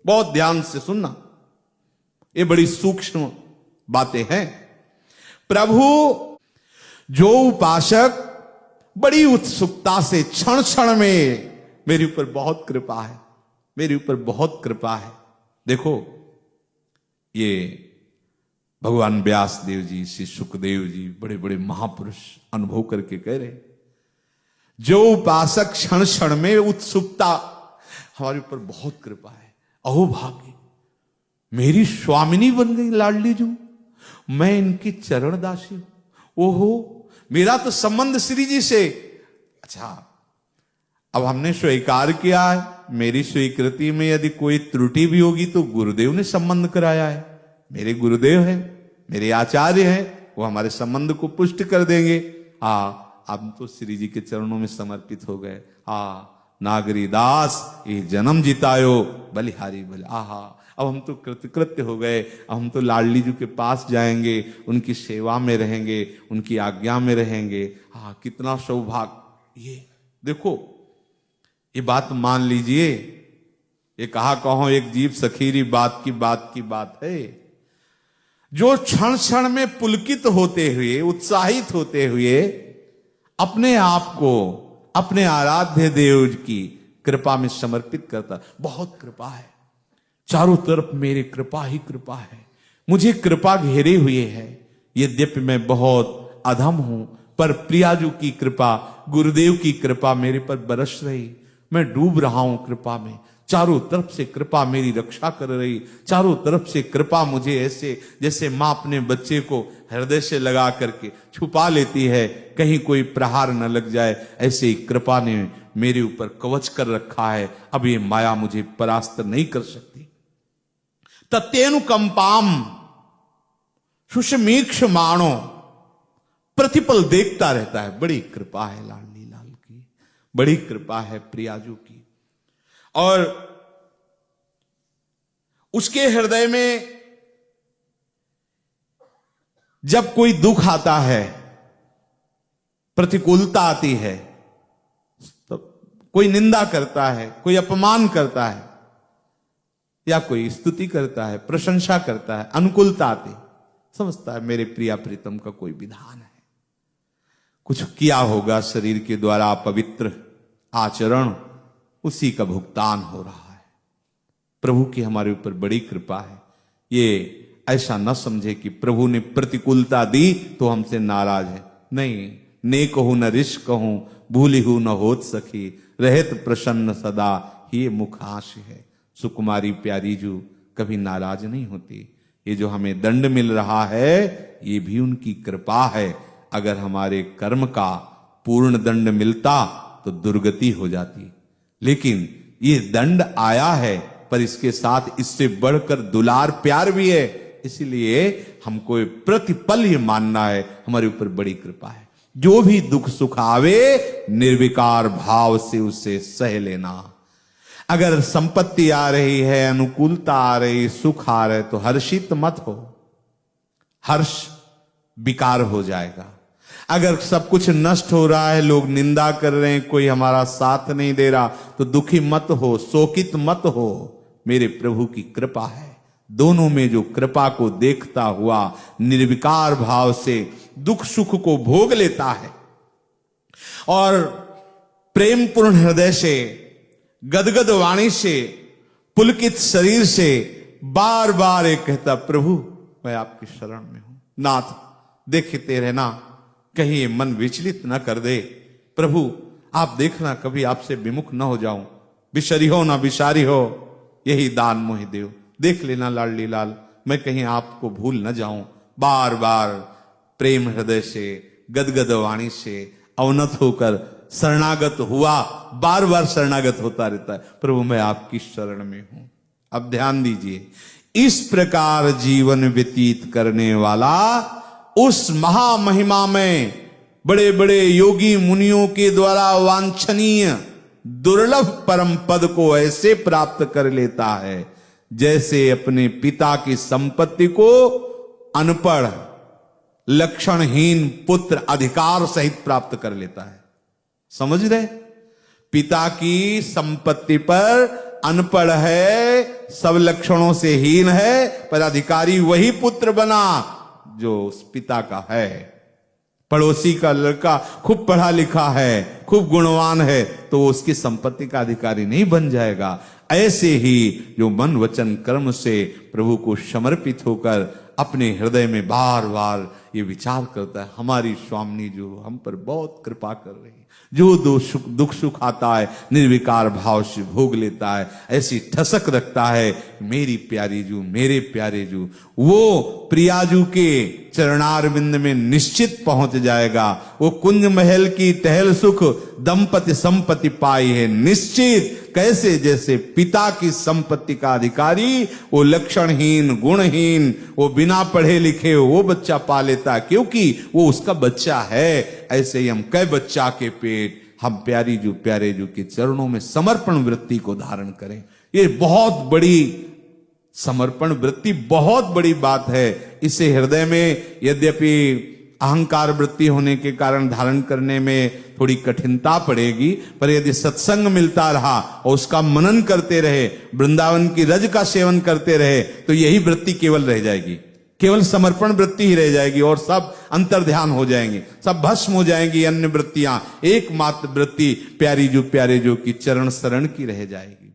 बहुत ध्यान से सुनना, ये बड़ी सूक्ष्म बातें हैं। प्रभु जो उपासक बड़ी उत्सुकता से क्षण क्षण में मेरे ऊपर बहुत कृपा है, मेरे ऊपर बहुत कृपा है। देखो ये भगवान व्यास देव जी, श्री सुखदेव जी, बड़े बड़े महापुरुष अनुभव करके कह रहे, जो उपासक क्षण क्षण में उत्सुकता, हमारे ऊपर बहुत कृपा है। अहो भाग्य, मेरी स्वामिनी बन गई लाडली जू, मैं इनकी चरण दासी हूं। ओहो, मेरा तो संबंध श्री जी से। अच्छा, अब हमने स्वीकार किया है, मेरी स्वीकृति में यदि कोई त्रुटि भी होगी तो गुरुदेव ने संबंध कराया है, मेरे गुरुदेव हैं, मेरे आचार्य हैं, वो हमारे संबंध को पुष्ट कर देंगे। अब तो श्री जी के चरणों में समर्पित हो गए। नागरी दास ये जन्म जितायो बलिहारी बल। अब हम तो कृतकृत्य हो गए, अब हम तो लाडली जी के पास जाएंगे, उनकी सेवा में रहेंगे, उनकी आज्ञा में रहेंगे। कितना सौभाग्य। ये देखो, ये बात मान लीजिए, ये कहा कहो एक जीव सखीरी बात की बात है। जो क्षण क्षण में पुलकित होते हुए, उत्साहित होते हुए अपने आप को अपने आराध्य देव की कृपा में समर्पित करता, बहुत कृपा है। चारों तरफ मेरी कृपा ही कृपा है, मुझे कृपा घेरे हुए है। यद्यपि मैं बहुत अधम हूं, पर प्रियाजू की कृपा, गुरुदेव की कृपा मेरे पर बरस रही। मैं डूब रहा हूं कृपा में, चारों तरफ से कृपा मेरी रक्षा कर रही, चारों तरफ से कृपा मुझे ऐसे जैसे मां अपने बच्चे को हृदय से लगा करके छुपा लेती है, कहीं कोई प्रहार न लग जाए, ऐसे ही कृपा ने मेरे ऊपर कवच कर रखा है। अब ये माया मुझे परास्त नहीं कर सकती। तत्यनुकंपाम सुषमीक्ष माणो, प्रतिपल देखता रहता है। बड़ी कृपा है लाडली लाल की, बड़ी कृपा है प्रियाजू की। और उसके हृदय में जब कोई दुख आता है, प्रतिकूलता आती है, तो कोई निंदा करता है, कोई अपमान करता है, या कोई स्तुति करता है, प्रशंसा करता है, अनुकूलता आती, समझता है मेरे प्रिया प्रीतम का कोई विधान है, कुछ किया होगा शरीर के द्वारा पवित्र आचरण, उसी का भुगतान हो रहा है। प्रभु की हमारे ऊपर बड़ी कृपा है। ये ऐसा न समझे कि प्रभु ने प्रतिकूलता दी तो हमसे नाराज है। नहीं, ने कहूं न रिश कहूं, भूली हूं न होत सखी, रहत प्रसन्न सदा ही मुखाश है। सुकुमारी प्यारी जू कभी नाराज नहीं होती। ये जो हमें दंड मिल रहा है, ये भी उनकी कृपा है। अगर हमारे कर्म का पूर्ण दंड मिलता तो दुर्गति हो जाती, लेकिन ये दंड आया है, पर इसके साथ इससे बढ़कर दुलार प्यार भी है। इसलिए हमको प्रतिपल ये मानना है हमारे ऊपर बड़ी कृपा है। जो भी दुख सुख आवे, निर्विकार भाव से उसे सह लेना। अगर संपत्ति आ रही है, अनुकूलता आ रही, सुख आ रहे, तो हर्षित मत हो, हर्ष विकार हो जाएगा। अगर सब कुछ नष्ट हो रहा है, लोग निंदा कर रहे हैं, कोई हमारा साथ नहीं दे रहा, तो दुखी मत हो, शोकित मत हो। मेरे प्रभु की कृपा है। दोनों में जो कृपा को देखता हुआ निर्विकार भाव से दुख सुख को भोग लेता है और प्रेम पूर्ण हृदय से, गदगद वाणी से, पुलकित शरीर से बार बार एक कहता, प्रभु मैं आपकी शरण में हूं, नाथ देखते रहना कहीं मन विचलित न कर दे, प्रभु आप देखना कभी आपसे विमुख न हो जाऊं, बिशरी हो ना बिशारी हो, यही दान मोहि देव, देख लेना लाडली लाल मैं कहीं आपको भूल न जाऊं। बार बार प्रेम हृदय से, गदगद वाणी से अवनत होकर शरणागत हुआ, बार बार शरणागत होता रहता है, प्रभु मैं आपकी शरण में हूं। अब ध्यान दीजिए, इस प्रकार जीवन व्यतीत करने वाला उस महामहिमा में बड़े बड़े योगी मुनियों के द्वारा वांछनीय दुर्लभ परम पद को ऐसे प्राप्त कर लेता है जैसे अपने पिता की संपत्ति को अनपढ़ लक्षणहीन पुत्र अधिकार सहित प्राप्त कर लेता है। समझ रहे? पिता की संपत्ति पर अनपढ़ है, सब लक्षणों से हीन है, पर अधिकारी वही पुत्र बना जो उस पिता का है। पड़ोसी का लड़का खूब पढ़ा लिखा है, खूब गुणवान है, तो वो उसकी संपत्ति का अधिकारी नहीं बन जाएगा। ऐसे ही जो मन वचन कर्म से प्रभु को समर्पित होकर अपने हृदय में बार बार ये विचार करता है, हमारी स्वामिनी जो हम पर बहुत कृपा कर रही है, जो दुख सुख आता है निर्विकार भाव से भोग लेता है, ऐसी ठसक रखता है, मेरी प्यारी जू, मेरे प्यारे जू, वो प्रियाजू के चरणारविंद में निश्चित पहुंच जाएगा। वो कुंज महल की टहल सुख दंपति संपत्ति पाई है निश्चित। कैसे? जैसे पिता की संपत्ति का अधिकारी वो लक्षणहीन गुणहीन, वो बिना पढ़े लिखे वो बच्चा पा लेता है, क्योंकि वो उसका बच्चा है। ऐसे ही हम कई बच्चा के पेट हम प्यारी जू प्यारे जू के चरणों में समर्पण वृत्ति को धारण करें। ये बहुत बड़ी समर्पण वृत्ति बहुत बड़ी बात है। इसे हृदय में यद्यपि अहंकार वृत्ति होने के कारण धारण करने में थोड़ी कठिनता पड़ेगी, पर यदि सत्संग मिलता रहा और उसका मनन करते रहे, वृंदावन की रज का सेवन करते रहे, तो यही वृत्ति केवल रह जाएगी, केवल समर्पण वृत्ति ही रह जाएगी और सब अंतर्ध्यान हो जाएंगे, सब भस्म हो जाएंगी अन्य वृत्तियां। एकमात्र वृत्ति प्यारी जो प्यारे जो की चरण शरण की रह जाएगी।